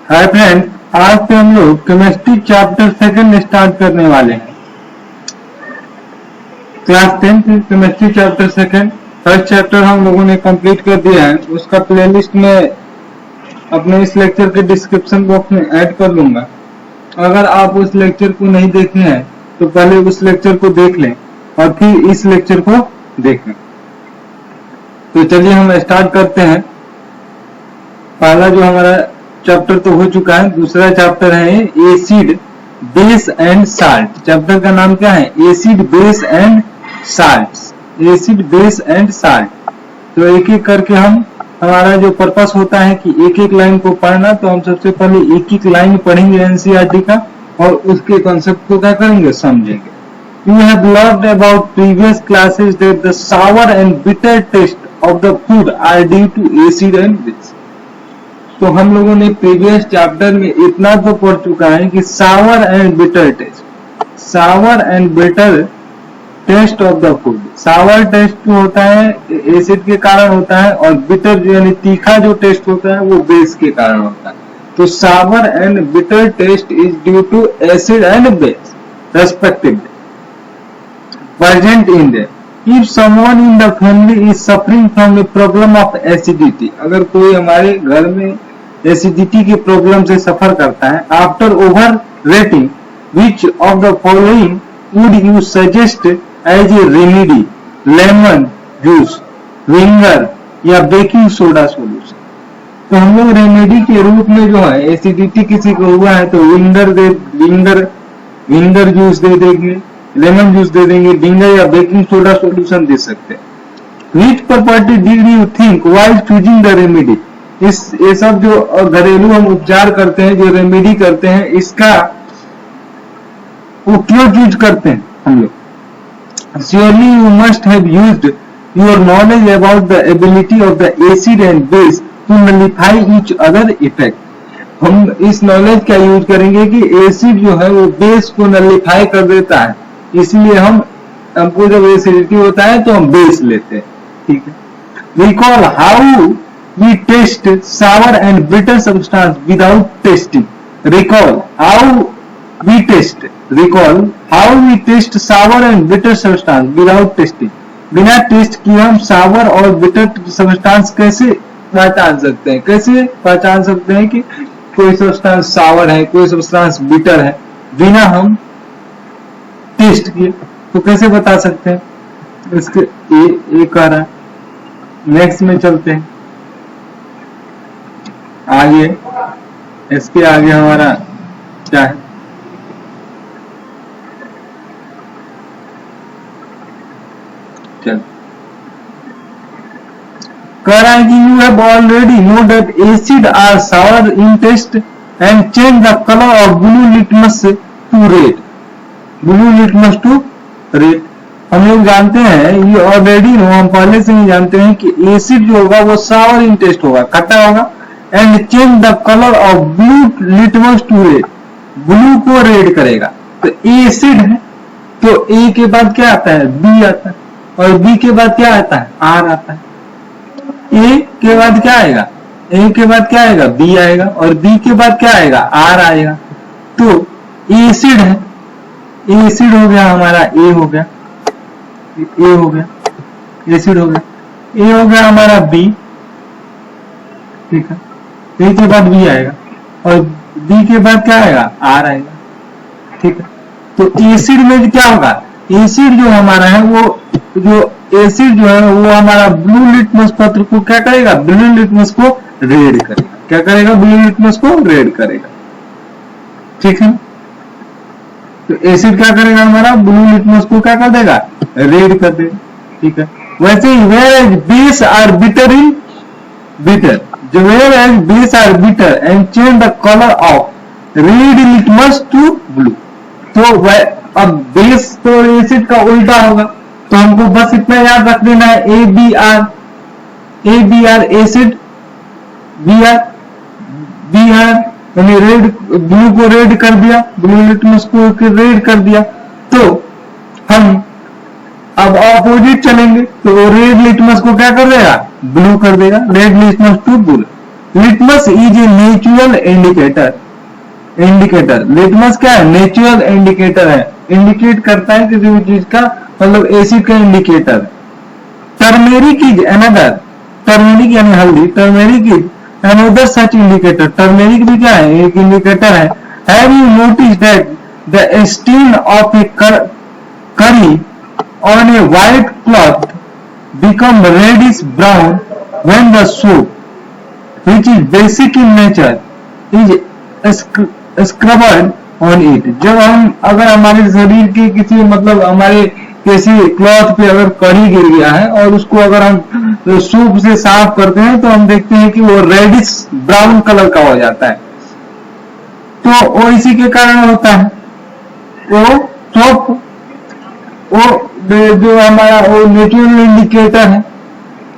Hi friend, आज से हम लोग केमिस्ट्री चैप्टर सेकंड स्टार्ट करने वाले हैं। Class 10 chemistry chapter second first chapter हम लोगों ने कंप्लीट कर दिया है। उसका प्लेलिस्ट में अपने इस लेक्चर के डिस्क्रिप्शन बॉक्स में ऐड कर लूंगा। अगर आप उस लेक्चर को नहीं देखे हैं तो पहले उस लेक्चर को देख लें और फिर इस लेक्चर को देखें। तो चलिए हम स्टार्ट करते हैं। पहला जो हमारा चैप्टर तो हो चुका है, दूसरा चैप्टर है acid base and salt. Chapter का नाम क्या है? Acid base and salt. Acid base and salt. तो एक एक करके हमारा जो पर्पस होता है कि एक एक लाइन को पढ़ना, तो हम सबसे पहले एक एक लाइन पढ़ेंगे एनसीईआरटी का और उसके कॉन्सेप्ट को क्या करेंगे, समझेंगे। You have learned about previous classes that the sour and bitter taste of the food are due to acid and base. तो हम लोगों ने प्रीवियस चैप्टर में इतना तो पढ़ चुका है कि sour and bitter taste of the food. Sour taste जो होता है एसिड के कारण होता है और बिटर यानी तीखा जो टेस्ट होता है वो बेस के कारण होता है। तो sour and bitter taste is due to acid and base respectively present in them. If someone in the family is suffering from a problem of acidity, अगर कोई हमारे घर में एसिडिटी की प्रॉब्लम से सफर करता है, after overrating, which of the following would you suggest as a remedy? Lemon juice, winger या बेकिंग सोडा सोल्यूशन। तो हम लोग रेमेडी के रूप में जो है एसिडिटी किसी को हुआ है तो विंगर जूस दे देंगे, लेमन जूस दे देंगे, विंगर या बेकिंग सोडा सॉल्यूशन दे सकते हैं। Which property did you think while choosing the remedy? ये सब जो घरेलू हम उपचार करते हैं, जो रेमेडी करते हैं, इसका वो क्यों चूज करते हैं हम लोग? Surely you must have used your knowledge about the ability of the acid and base to nullify each other effect. हम इस नॉलेज का यूज करेंगे कि एसिड जो है वो बेस को नलिफाई कर देता है, इसलिए हमको जब एसिडिटी होता है तो हम बेस लेते हैं। ठीक है। Recall how we taste sour and bitter substance without tasting. Recall how we taste sour and bitter substance without tasting. बिना टेस्ट किए हम सावर और बिटर सब्सटेंस कैसे पहचान सकते हैं? कैसे पहचान सकते हैं कि कोई सब्सटेंस सावर है, कोई सब्सटेंस बिटर है? बिना हम टेस्ट किए तो कैसे बता सकते हैं? इसके एक आ रहा है। नेक्स्ट में चलते हैं आगे। इसके आगे हमारा क्या है? चल कह रहा है कि you have already know that acid are sour in taste and change the colour of blue litmus to red. Blue litmus to red हम लोग जानते हैं, ये ऑलरेडी हम पहले से ही जानते हैं कि एसिड जो होगा वो सावर इन टेस्ट होगा, खट्टा होगा। And change the colour of blue litmus to red, blue को रेड करेगा। तो एसिड है तो ए के बाद क्या आता है? बी आता है, और बी के बाद क्या आता है? आर आता है। ए के बाद क्या आएगा? ए के बाद क्या आएगा? बी आएगा, और बी के बाद क्या आएगा? आर आएगा। तो एसिड है, एसिड हो गया हमारा, ए हो गया, ए हो गया, एसिड हो गया। ए हो गया हमारा बी, ठीक है। ए के बाद बी आएगा और बी के बाद क्या आएगा? आर आएगा, ठीक है। तो एसिड में क्या होगा? एसिड जो हमारा है वो एसिड जो है वो हमारा ब्लू लिटमस पत्र को क्या करेगा? ब्लू लिटमस को रेड करेगा। क्या करेगा? ब्लू लिटमस को रेड करेगा, ठीक है। तो एसिड क्या करेगा? हमारा ब्लू लिटमस को क्या कर देगा? रेड कर देगा, ठीक है। वैसे ही whereas base are bitter in bitter, जो whereas base are bitter and change the color of red litmus to blue। तो अब बेस तो एसिड का उल्टा होगा, तो हमको बस इतना याद रख देना है A B R acid, B R यानी रेड, ब्लू को रेड कर दिया, ब्लू लिटमस को रेड कर दिया। तो हम अब ऑपोजिट चलेंगे तो रेड लिटमस को क्या कर देगा? ब्लू कर देगा, red litmus to blue. Litmus is a natural indicator. Litmus क्या है? नेचुरल इंडिकेटर है, इंडिकेट करता है किसी भी चीज का, मतलब एसिड का indicator. Turmeric is another, turmeric यानी हल्दी, turmeric is another such indicator. Turmeric भी क्या है? एक इंडिकेटर है। Have you notice that the stain of A curry on a white cloth become reddish brown when the soap, which is basic in nature, is scrubbed on it। जब हम अगर हमारे शरीर के किसी मतलब हमारे किसी क्लॉथ पे अगर कड़ी गिर गया है और उसको अगर हम सूप से साफ करते हैं तो हम देखते हैं कि वो रेडिश ब्राउन कलर का हो जाता है। तो वो इसी के कारण होता है। वो सोप वो जो हमारा वो नेचुरल इंडिकेटर है,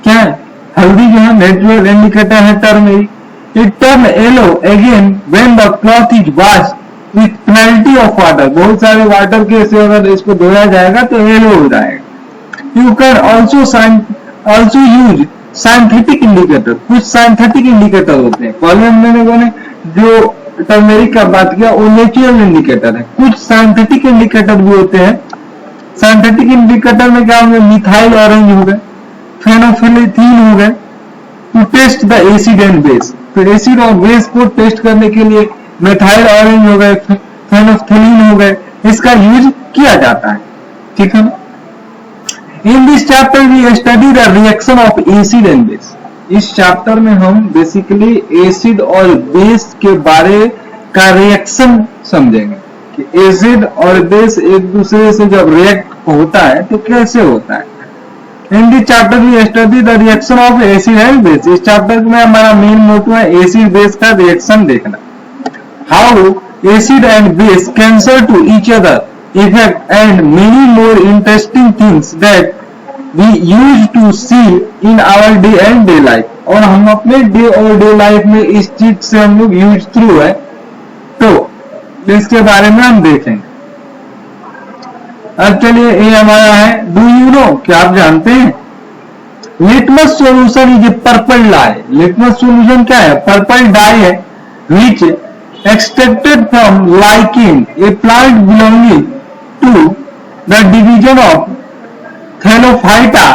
क्या है? हल्दी जो है नेचुरल इंडिकेटर है turmeric. It turn yellow again when the cloth is washed with penalty of water. बहुत सारे वाटर के से अगर इसको धोया जाएगा तो येलो हो जाएगा। You can also use synthetic indicator. कुछ साइंथेटिक इंडिकेटर होते हैं। पहले हमने जो टर्मेरिक का बात किया वो नेचुरल इंडिकेटर है। कुछ साइंथेटिक इंडिकेटर भी होते हैं। साइंथेटिक इंडिकेटर में क्या होंगे? मिथाइल ऑरेंज हो गए, फेनोफिलेथीन हो गए, to test the acid and base. तो एसिड और बेस को टेस्ट करने के लिए मिथाइल ऑरेंज हो गए, फेनोफिलीन हो गए, इसका यूज किया जाता है। ठीक है ना? In this chapter we study the reaction of acid and base. इस चैप्टर में हम बेसिकली एसिड और बेस के बारे का रिएक्शन समझेंगे कि एसिड और बेस एक दूसरे से जब रिएक्ट होता है तो कैसे होता है। In this chapter we study the reaction of acid and base. इस चैप्टर में हमारा मेन मोटो है एसिड बेस का रिएक्शन देखना। How acid and base cancer to each other effect and many more interesting things that we use to see in our day and day life. और हम अपने day और day life में इस चीज से हम लोग यूज थ्रू है, तो इसके बारे में हम देखेंगे। अब चलिए ये हमारा है डू यू नो, क्या आप जानते हैं? Litmus solution is a purple dye. Litmus solution क्या है? पर्पल डाई है which extracted from lichen a plant belonging to the division of thallophyta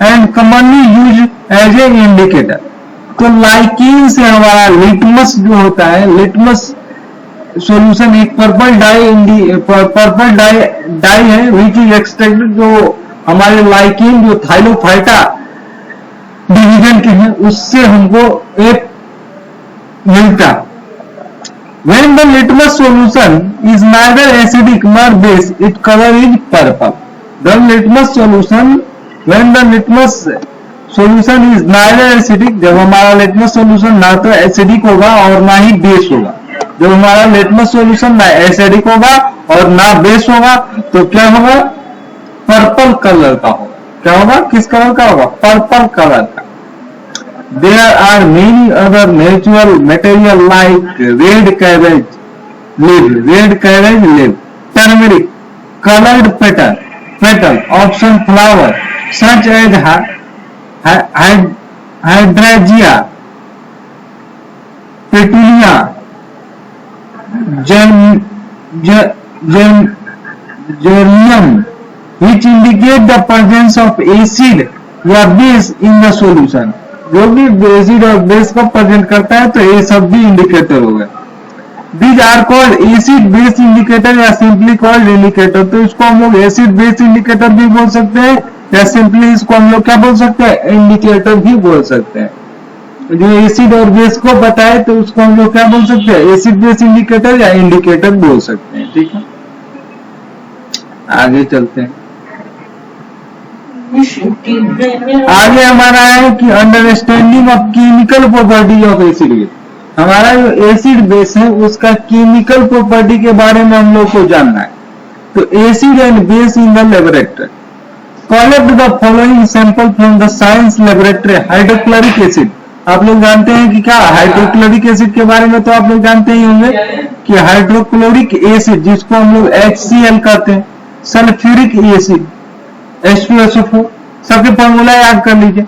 and commonly use as a indicator. तो lichen से हमारा लिटमस जो होता है, लिटमस सॉल्यूशन एक पर्पल डाई है विच इज एक्सट्रैक्टेड, जो हमारे लाइकिन जो थाइलोफाइटा डिवीजन के हैं उससे हमको एक मिलता। When the litmus solution is neither acidic nor base, its color is purple. The litmus solution, when the litmus solution is neither acidic, जब हमारा litmus solution ना तो acidic होगा और ना ही base होगा। जब हमारा litmus solution ना acidic होगा और ना base होगा तो क्या होगा? पर्पल कलर का होगा। क्या होगा? किस कलर का होगा? पर्पल कलर का। There are many other natural material like red cabbage leaf, turmeric, colored petal of sunflower such as hydrangea, petunia, geranium, which indicate the presence of acid or base in the solution। जो भी acid और base को present करता है तो ये सब भी इंडिकेटर हो गए। These are called acid base indicator या सिंपली कॉल्ड इंडिकेटर। तो इसको हम लोग एसिड बेस इंडिकेटर भी बोल सकते हैं या सिंपली इसको हम लोग क्या बोल सकते हैं? इंडिकेटर भी बोल सकते हैं। जो एसिड और बेस को बताए तो उसको हम लोग क्या बोल सकते हैं? एसिड बेस इंडिकेटर या इंडिकेटर बोल सकते हैं। ठीक है, आगे चलते हैं। आगे हमारा है कि understanding of chemical property of acid base. हमारा जो एसिड बेस है उसका केमिकल प्रॉपर्टी के बारे में हम लोग को जानना है। तो acid and base in the laboratory, collect the following sample from the science laboratory. Hydrochloric acid, आप लोग जानते हैं कि क्या हाइड्रोक्लोरिक एसिड के बारे में तो आप लोग जानते ही होंगे कि हाइड्रोक्लोरिक एसिड जिसको हम लोग HCl कहते हैं, सल्फ्यूरिक एसिड H2SO4, सबके फॉर्मूला याद कर लीजिए।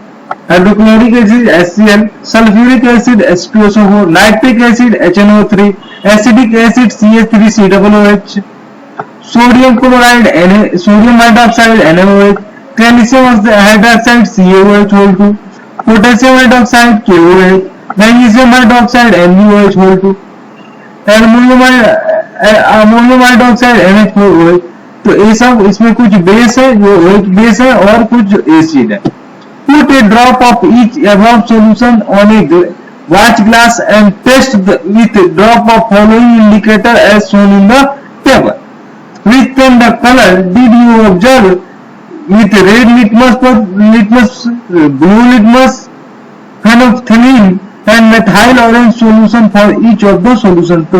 Hydrochloric acid HCl, sulphuric acid H2SO4, nitric acid HNO3, acidic acid CH3COOH, sodium chloride sodium hydroxide NaOH, calcium hydroxide CaOH2, potassium hydroxide KOH, magnesium hydroxide MgOH2, ammonium hydroxide NH4OH। तो ये सब इसमें कुछ base है जो OH बेस है और कुछ एसिड है। Put a drop of each above solution on a watch glass and test with drop of following indicator as shown in the table. Which can the color did you observe with red litmus, blue litmus, phenolphthalein and methyl orange solution for each of the solution। तो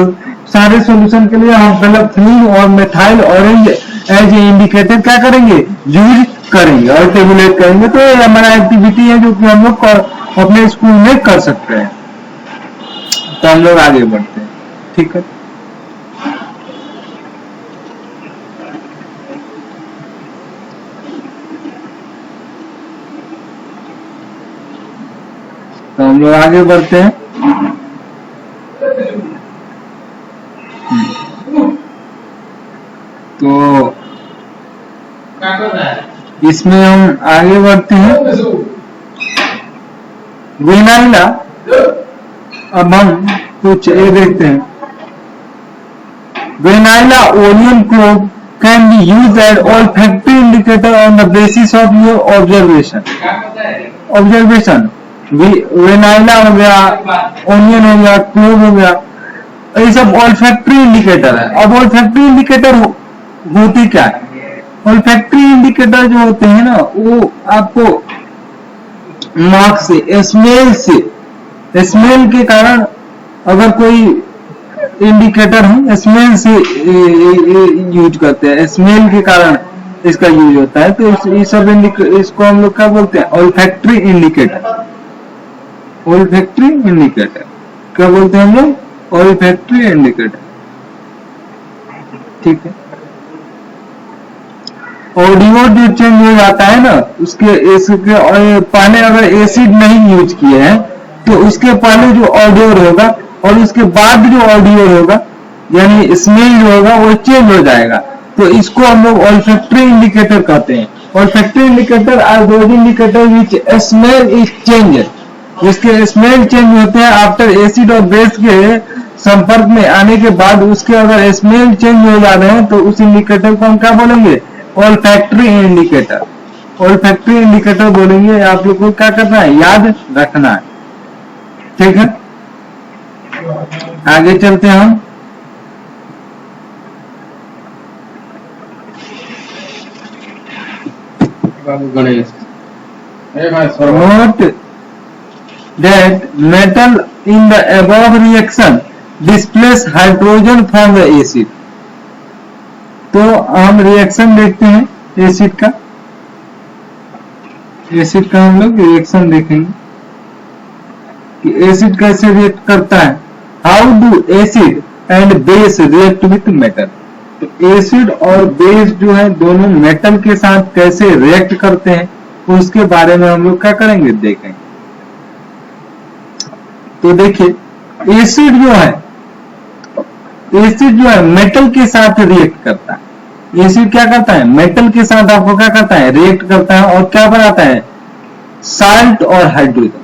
सारे solution के लिए हम phenolphthalein और methyl orange as indicator क्या करेंगे, use करेंगे और टेबुलेट करेंगे। तो ये हमारा एक्टिविटी है जो कि हम लोग अपने स्कूल में कर सकते हैं। तो हम लोग आगे बढ़ते हैं, ठीक है। तो हम लोग आगे बढ़ते हैं। तो इसमें हम आगे बढ़ते हैं। वेनाइला, अब हम कुछ ये देखते हैं। Vanilla onion clove can be used as olfactory indicator on the basis of your observation। Vanilla हो गया, ओनियन हो गया, क्लोव हो गया, ये सब olfactory इंडिकेटर है। अब olfactory इंडिकेटर होती क्या है? olfactory इंडिकेटर जो होते हैं ना, वो आपको नाक से, स्मेल के कारण अगर कोई इंडिकेटर है स्मेल से यूज करते हैं, स्मेल के कारण इसका यूज होता है। तो ये सब इसको हम लोग क्या बोलते हैं, olfactory इंडिकेटर। olfactory इंडिकेटर क्या बोलते हैं हम लोग, olfactory इंडिकेटर, ठीक है। ऑडियो जो चेंज हो जाता है ना, इसके पहले अगर एसिड नहीं यूज किए हैं तो उसके पहले जो ऑडियो होगा और उसके बाद जो ऑडियो होगा यानी स्मेल जो होगा वो चेंज हो जाएगा। तो इसको हम लोग olfactory इंडिकेटर कहते हैं। olfactory indicator are those indicator which smell is change, जिसके स्मेल चेंज होते हैं आफ्टर एसिड और बेस के संपर्क में आने के बाद। उसके अगर स्मेल चेंज हो जा रहे हैं तो उस इंडिकेटर को हम क्या बोलेंगे, olfactory इंडिकेटर। olfactory इंडिकेटर बोलेंगे। आप लोग को क्या करना है, याद रखना है, ठीक है। आगे चलते हैं हम। Ganesh, note that metal in the above reaction displace hydrogen from the acid। तो हम रिएक्शन देखते हैं एसिड का हम लोग रिएक्शन देखेंगे कि एसिड कैसे रिएक्ट करता है। How do acid and base react with metal. तो एसिड और बेस जो है दोनों मेटल के साथ कैसे रिएक्ट करते हैं उसके बारे में हम लोग क्या करेंगे, देखेंगे। तो देखिए एसिड जो है मेटल के साथ रिएक्ट करता है। एसिड क्या करता है, मेटल के साथ आपको क्या करता है, रिएक्ट करता है और क्या बनाता है, साल्ट और हाइड्रोजन।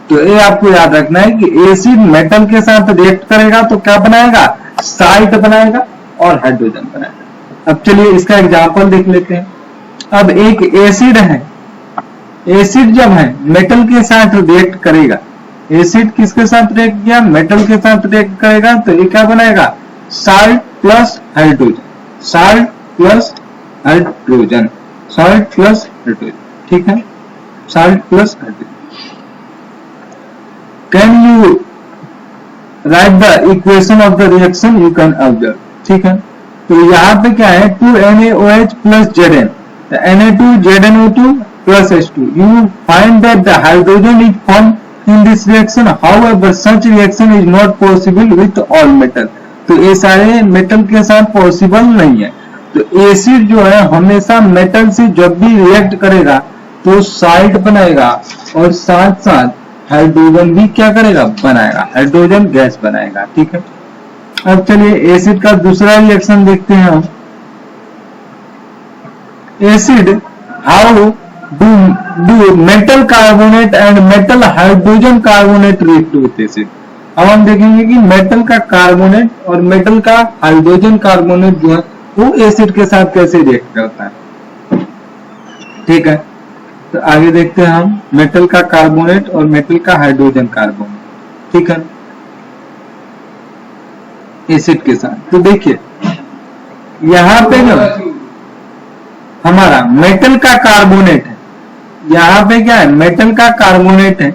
तो ये आपको याद रखना है कि एसिड मेटल के साथ रिएक्ट करेगा तो क्या बनाएगा, साल्ट बनाएगा और हाइड्रोजन बनाएगा। अब चलिए इसका एग्जांपल देख लेते हैं। अब एक एसिड है, एसिड जब है मेटल के साथ रिएक्ट करेगा, एसिड किसके साथ रिएक्ट किया, मेटल के साथ रिएक्ट करेगा तो ये क्या बनाएगा, salt plus hydrogen, salt plus hydrogen, salt plus hydrogen, ठीक है, salt plus hydrogen. Can you right the equation of the reaction, you can observe, ठीक है। तो यहाँ पे क्या है, 2NaOH plus Zn, Na2ZnO2 plus H2. You find that the hydrogen is formed in this reaction. However, such reaction is not possible with all metal. तो ये सारे मेटल के साथ पॉसिबल नहीं है। तो एसिड जो है हमेशा मेटल से जब भी रिएक्ट करेगा तो साल्ट बनाएगा और साथ साथ हाइड्रोजन भी क्या करेगा, बनाएगा, हाइड्रोजन गैस बनाएगा। ठीक है, अब चलिए एसिड का दूसरा रिएक्शन देखते हैं हम। Acid, how do metal carbonate and metal hydrogen carbonate react with acid. अब हम देखेंगे कि मेटल का कार्बोनेट और मेटल का हाइड्रोजन कार्बोनेट जो है वो एसिड के साथ कैसे रिएक्ट करता है। ठीक है, तो आगे देखते हैं हम मेटल का कार्बोनेट और मेटल का हाइड्रोजन कार्बोनेट। ठीक है, एसिड के साथ। तो देखिए यहां पे जो हमारा मेटल का कार्बोनेट है, यहां पे क्या है, मेटल का कार्बोनेट है,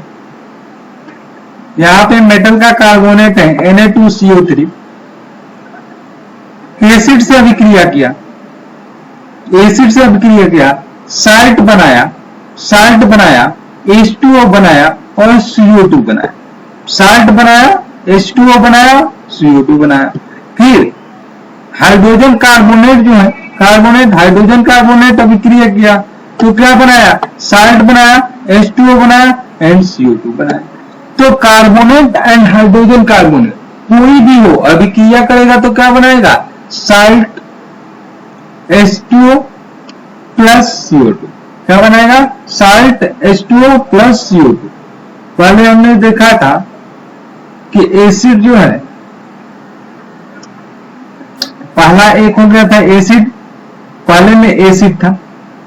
यहां पे मेटल का कार्बोनेट है Na2CO3। एसिड से अभिक्रिया किया, एसिड से अभिक्रिया किया, साल्ट बनाया, साल्ट बनाया, H2O बनाया और CO2 बनाया। साल्ट बनाया, H2O बनाया, CO2 बनाया। फिर हाइड्रोजन कार्बोनेट जो है, कार्बोनेट हाइड्रोजन कार्बोनेट अभिक्रिया किया तो क्या बनाया, साल्ट बनाया, H2O बनाया एंड CO2 बनाया। तो कार्बोनेट एंड हाइड्रोजन कार्बोनेट कोई भी हो अभिक्रिया करेगा तो क्या बनाएगा, साल्ट, H2O प्लस CO2। क्या बनाएगा, साल्ट, H2O प्लस CO2। पहले हमने देखा था कि एसिड जो है, पहला एक हो गया था एसिड, पहले में एसिड था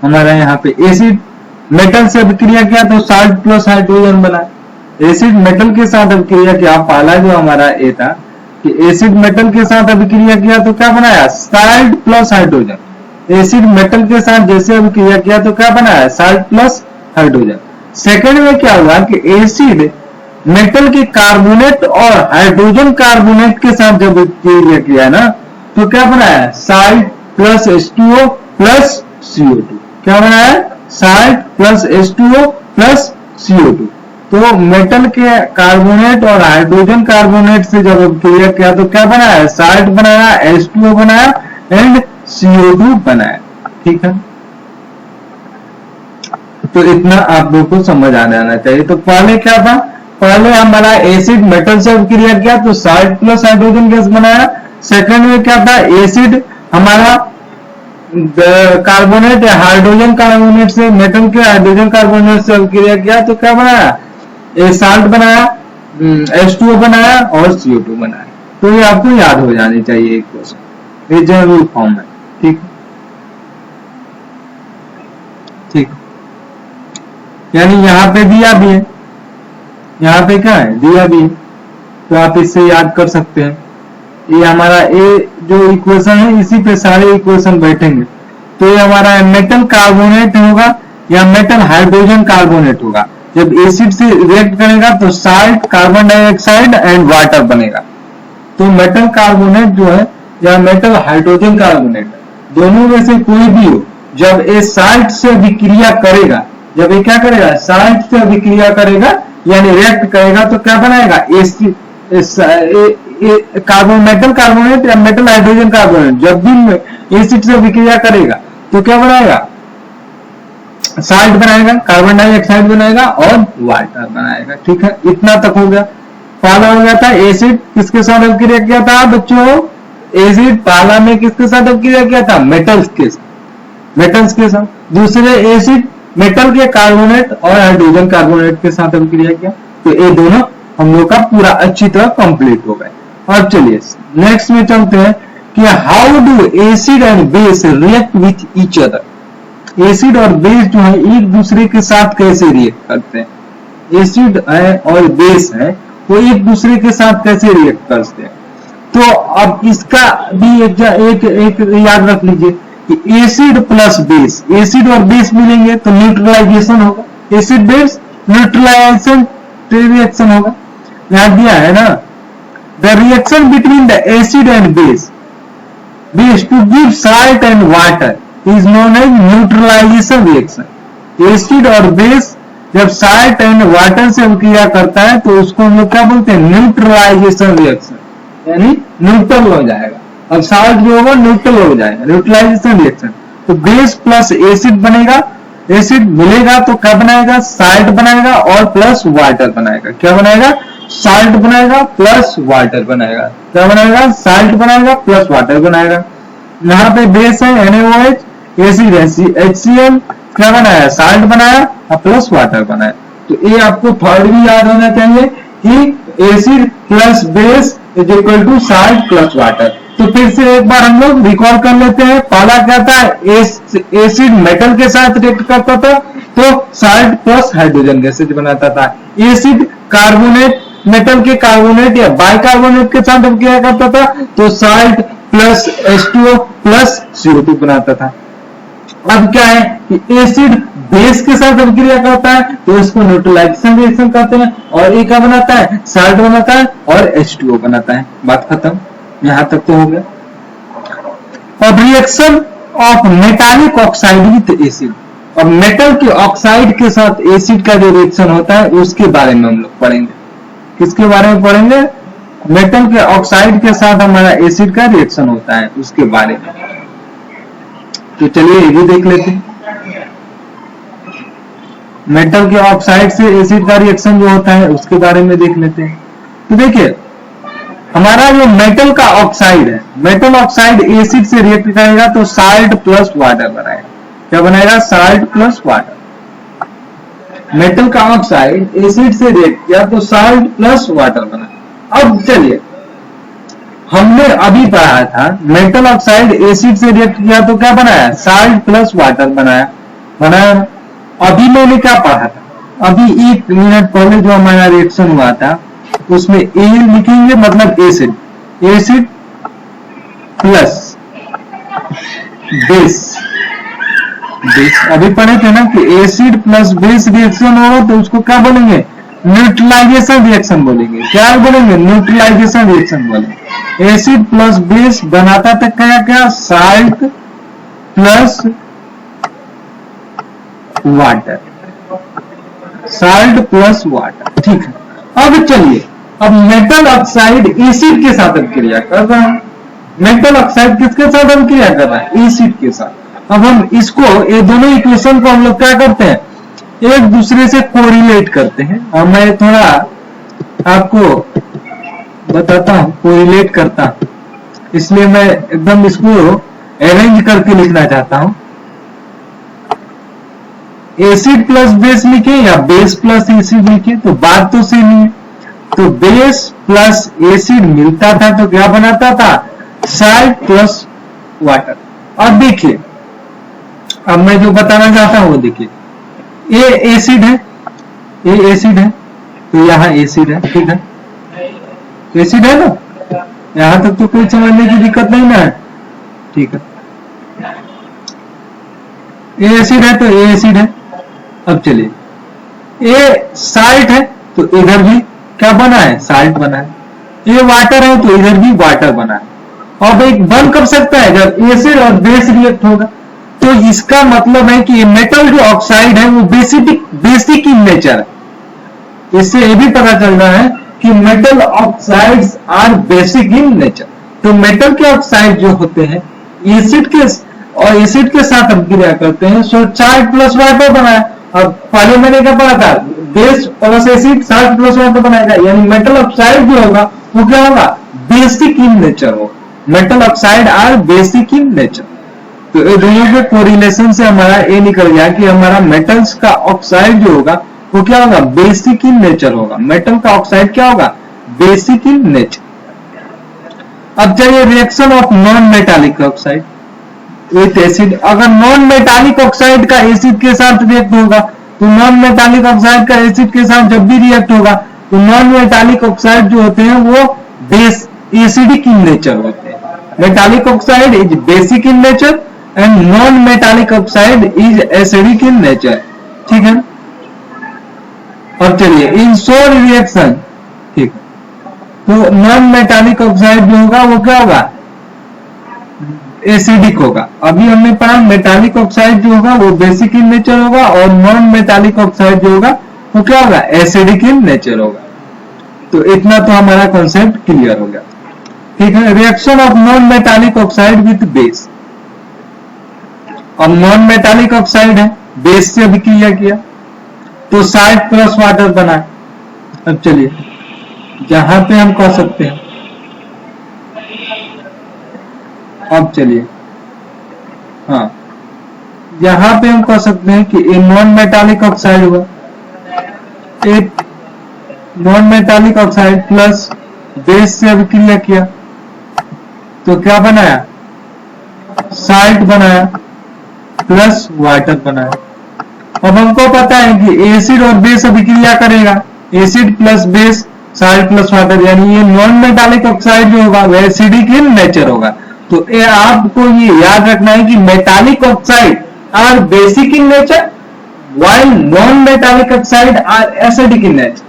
हमारा, यहाँ पे एसिड मेटल से अभिक्रिया किया तो साल्ट प्लस हाइड्रोजन बना। एसिड मेटल के साथ अभिक्रिया किया, पहला जो हमारा ए था कि एसिड मेटल के साथ अभिक्रिया किया तो क्या बनाया, salt plus hydrogen. Acid metal के साथ जैसे अभिक्रिया किया तो क्या बनाया, साल्ट प्लस हाइड्रोजन। सेकेंड में क्या हुआ कि एसिड मेटल के कार्बोनेट और हाइड्रोजन कार्बोनेट के साथ जब अभिक्रिया किया ना तो क्या बनाया, salt plus H2O plus CO2। क्या बनाया, salt plus H2O plus CO2। तो मेटल के कार्बोनेट और हाइड्रोजन कार्बोनेट से जब अभिक्रिया किया तो क्या बनाया, साल्ट बनाया, H2O बनाया एंड CO2 बनाया। ठीक है, तो इतना आप लोग को समझ आ जाना चाहिए। तो पहले क्या था, पहले हमारा एसिड मेटल से अभिक्रिया किया तो साल्ट प्लस हाइड्रोजन गैस बनाया। सेकंड में क्या था, एसिड हमारा कार्बोनेट या हाइड्रोजन कार्बोनेट से, मेटल के हाइड्रोजन कार्बोनेट से अभिक्रिया किया तो क्या बनाया, साल्ट बनाया, H2O बनाया और CO2 बनाया। तो ये आपको याद हो जानी चाहिए एक क्वेश्चन, ये जनरल फॉर्म है। ठीक ठीक, यानी यहाँ पे दिया भी है, यहाँ पे क्या है, दिया भी है, तो आप इससे याद कर सकते हैं। ये हमारा ए जो इक्वेशन है इसी पे सारे इक्वेशन बैठेंगे। तो ये हमारा मेटल कार्बोनेट होगा या मेटल हाइड्रोजन कार्बोनेट होगा। जब एसिड से रिएक्ट करेगा तो salt, carbon dioxide and water बनेगा। तो मेटल कार्बोनेट जो है या मेटल हाइड्रोजन कार्बोनेट, दोनों में से कोई भी हो, जब ये साल्ट से अभिक्रिया करेगा, जब ये क्या करेगा, साल्ट से अभिक्रिया करेगा यानी रिएक्ट करेगा तो क्या बनाएगा, एसिड, मेटल कार्बोनेट या मेटल हाइड्रोजन कार्बोनेट जब भी एसिड से अभिक्रिया करेगा तो क्या बनाएगा, साल्ट बनाएगा, कार्बन डाइऑक्साइड बनाएगा और वाटर बनाएगा। ठीक है, इतना तक हो गया। पहला हो गया था एसिड किसके साथ अभिक्रिया किया था बच्चों, एसिड पहला में किसके साथ अभिक्रिया किया था, मेटल्स के साथ। दूसरे एसिड मेटल के कार्बोनेट और हाइड्रोजन कार्बोनेट के साथ अभिक्रिया किया। तो ये दोनों हम लोग का पूरा अच्छी तरह कंप्लीट हो गए। अब चलिए नेक्स्ट में चलते हैं कि how do acid and base react with each other. Acid और बेस जो है एक दूसरे के साथ कैसे रिएक्ट करते हैं। एसिड है और बेस है वो एक दूसरे के साथ कैसे रिएक्ट करते हैं। तो अब इसका भी एक याद रख लीजिए कि एसिड प्लस बेस, एसिड और बेस मिलेंगे तो न्यूट्रलाइजेशन होगा, एसिड बेस न्यूट्रलाइजेशन रिएक्शन होगा। यहां दिया है ना, the reaction between the acid and base to give salt and water is known as neutralization reaction. Acid और बेस जब साल्ट एंड वाटर से अभिक्रिया करता है तो उसको हम लोग क्या बोलते हैं, न्यूट्रलाइजेशन रिएक्शन, यानी न्यूट्रल हो जाएगा। अब साल्ट जो होगा न्यूट्रल हो जाएगा, न्यूट्रलाइजेशन रिएक्शन। तो बेस प्लस एसिड बनेगा एसिड मिलेगा तो क्या बनाएगा, साल्ट बनाएगा और प्लस वाटर बनाएगा। क्या बनाएगा, साल्ट बनाएगा प्लस वाटर बनाएगा। क्या बनाएगा, साल्ट बनाएगा प्लस वाटर बनाएगा। यहाँ पे बेस है NaOH, एसिड है HCl, क्या बनाया, साल्ट बनाया और प्लस वाटर बनाया। तो ये आपको थर्ड भी याद होना चाहिए कि acid plus base is equal to salt plus water. तो फिर से एक बार हम लोग रिकॉल कर लेते हैं। पहला क्या था, एसिड मेटल के साथ रिएक्ट करता था तो साल्ट प्लस हाइड्रोजन गैसेज बनाता था। एसिड कार्बोनेट, मेटल के कार्बोनेट या बाइकार्बोनेट के साथ क्या करता था तो salt plus H2O plus CO2 बनाता था। अब क्या है कि एसिड बेस के साथ अभिक्रिया करता है तो इसको न्यूट्रलाइजेशन रिएक्शन कहते हैं, और ये क्या बनाता है, साल्ट बनाता है और H2O बनाता है। बात खत्म, यहां तक तो हो गया। अब reaction of metallic oxide with acid, और मेटल के ऑक्साइड के साथ एसिड का जो रिएक्शन होता है उसके बारे में हम लोग पढ़ेंगे। किसके बारे में पढ़ेंगे, मेटल के ऑक्साइड के साथ हमारा एसिड का रिएक्शन होता है उसके बारे में। तो चलिए ये भी देख लेते हैं। मेटल के ऑक्साइड से एसिड का रिएक्शन जो होता है उसके बारे में देख लेते हैं। तो देखिए हमारा जो मेटल का ऑक्साइड है, मेटल ऑक्साइड एसिड से रिएक्ट करेगा तो साल्ट प्लस वाटर बनाएगा। क्या बनाएगा, साल्ट प्लस वाटर। मेटल का ऑक्साइड एसिड से रिएक्ट किया तो साल्ट प्लस वाटर बना। अब चलिए हमने अभी पढ़ा था मेटल ऑक्साइड एसिड से रिएक्ट किया तो क्या बनाया, साल्ट प्लस वाटर बनाया। अभी मैंने क्या पढ़ा था, अभी 1 मिनट पहले जो हमारा रिएक्शन हुआ था उसमें ए लिखेंगे मतलब एसिड, एसिड प्लस बेस। अभी पढ़े थे ना कि एसिड प्लस बेस रिएक्शन होगा तो उसको क्या बोलेंगे, न्यूट्रलाइजेशन रिएक्शन बोलेंगे। क्या बोलेंगे, न्यूट्रलाइजेशन रिएक्शन बोलेंगे। एसिड प्लस बेस बनाता था क्या क्या, salt plus water, salt plus water. ठीक है, अब चलिए अब मेटल ऑक्साइड एसिड के साथ अभिक्रिया कर रहा है। मेटल ऑक्साइड किसके साथ अभिक्रिया कर रहा है, एसिड के साथ। अब हम इसको, ये दोनों इक्वेशन को हम लोग क्या करते हैं, एक दूसरे से कोरिलेट करते हैं। और मैं थोड़ा आपको बताता हूं, कोरिलेट करता हूं, इसलिए मैं एकदम इसको अरेंज करके लिखना चाहता हूं। एसिड प्लस बेस लिखे या बेस प्लस एसिड लिखे तो बात तो सेम ही है। तो बेस प्लस एसिड मिलता था तो क्या बनाता था, साल्ट प्लस वाटर। अब देखिए, अब मैं जो बताना चाहता हूं वो देखिए, ये एसिड है, ये एसिड है तो यहाँ एसिड है। ठीक है, एसिड है ना, यहां तक तो कोई समझने की दिक्कत नहीं ना। ठीक है, ये एसिड है तो ये एसिड है। अब चलिए, ये साल्ट है तो इधर भी क्या बना है, साल्ट बना है। ये वाटर है तो इधर भी वाटर बना है। अब एक बन कब सकता है, जब एसिड और बेस रिएक्ट होगा। तो इसका मतलब है कि मेटल जो ऑक्साइड है वो बेसिक इन नेचर है। इससे ये भी पता चल रहा है कि metal oxides are basic in nature. तो मेटल के ऑक्साइड जो होते हैं एसिड के साथ अभिक्रिया करते हैं, सो साल्ट प्लस वाटर बनाया। अब पहले मैंने क्या पढ़ा था, base plus acid salt plus water बनाएगा, यानी मेटल ऑक्साइड जो होगा वो क्या होगा, बेसिक इन नेचर होगा। Metal oxide are basic in nature. तो ये दोनों के कोरिलेशन से हमारा ये निकल गया कि हमारा मेटल्स का ऑक्साइड जो होगा वो क्या होगा, बेसिक इन नेचर होगा। मेटल का ऑक्साइड क्या होगा, बेसिक इन नेचर। अब चलिए reaction of non metallic oxide with acid. अगर नॉन मेटालिक ऑक्साइड का एसिड के साथ रिएक्ट होगा तो नॉन मेटालिक ऑक्साइड का एसिड के साथ जब भी रिएक्ट होगा तो नॉन मेटालिक ऑक्साइड जो होते हैं वो बेस एसिडिक इन नेचर होते हैं। Metallic oxide is basic in nature and non metallic oxide is acidic in nature. ठीक है, अब चलिए इन सोर रिएक्शन, ठीक, तो नॉन मेटालिक ऑक्साइड जो होगा वो क्या होगा, एसिडिक होगा। अभी हमने पढ़ा मेटालिक ऑक्साइड जो होगा वो बेसिक इन नेचर होगा और नॉन मेटालिक ऑक्साइड जो होगा वो क्या होगा, एसिडिक इन नेचर होगा। तो इतना तो हमारा कॉन्सेप्ट क्लियर हो गया। ठीक है, reaction of non metallic oxide with base. अब नॉन मेटालिक ऑक्साइड है, बेस से अभिक्रिया किया तो साल्ट प्लस वाटर बना। अब चलिए यहां पे हम कह सकते हैं, अब चलिए हाँ यहां पे हम कह सकते हैं कि ए नॉन मेटालिक ऑक्साइड हुआ, एक non metallic oxide plus base से अभिक्रिया किया तो क्या बनाया, साल्ट बनाया प्लस वाटर बनाया। अब हमको पता है कि एसिड और बेस अभिक्रिया करेगा, acid plus base salt plus water, यानी ये नॉन मेटालिक ऑक्साइड जो होगा वह एसिडिक इन नेचर होगा। तो ये आपको ये याद रखना है कि metallic oxide are basic in nature while non-metallic oxide are acidic in nature,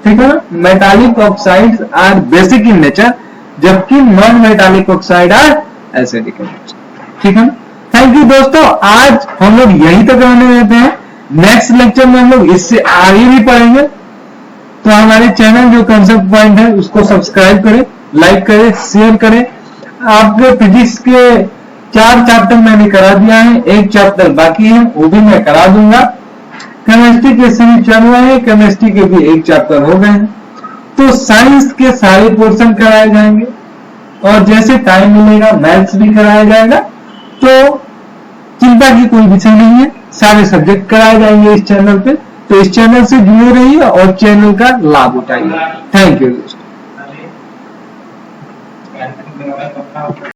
ठीक है ना। Metallic oxides are basic in nature जबकि non metallic oxide are acidic in nature, ठीक है ना। थैंक यू दोस्तों, आज हम लोग यहीं तक रहने देते हैं। नेक्स्ट लेक्चर में हम लोग इससे आगे भी पढ़ेंगे। तो हमारे चैनल जो कंसेप्ट पॉइंट है उसको सब्सक्राइब करें, लाइक करें, शेयर करें। आपके फिजिक्स के 4 चैप्टर मैंने करा दिया है, 1 चैप्टर बाकी है वो भी मैं करा दूंगा। केमिस्ट्री के सीरीज चल रहे हैं, केमिस्ट्री के भी 1 चैप्टर हो गए हैं। तो साइंस के सारे पोर्शन कराए जाएंगे और जैसे टाइम मिलेगा मैथ्स भी कराया जाएगा। तो चिंता की कोई विषय नहीं है, सारे सब्जेक्ट कराए जाएंगे इस चैनल पे। तो इस चैनल से जुड़े रहिए और चैनल का लाभ उठाइए। थैंक यू दोस्तों।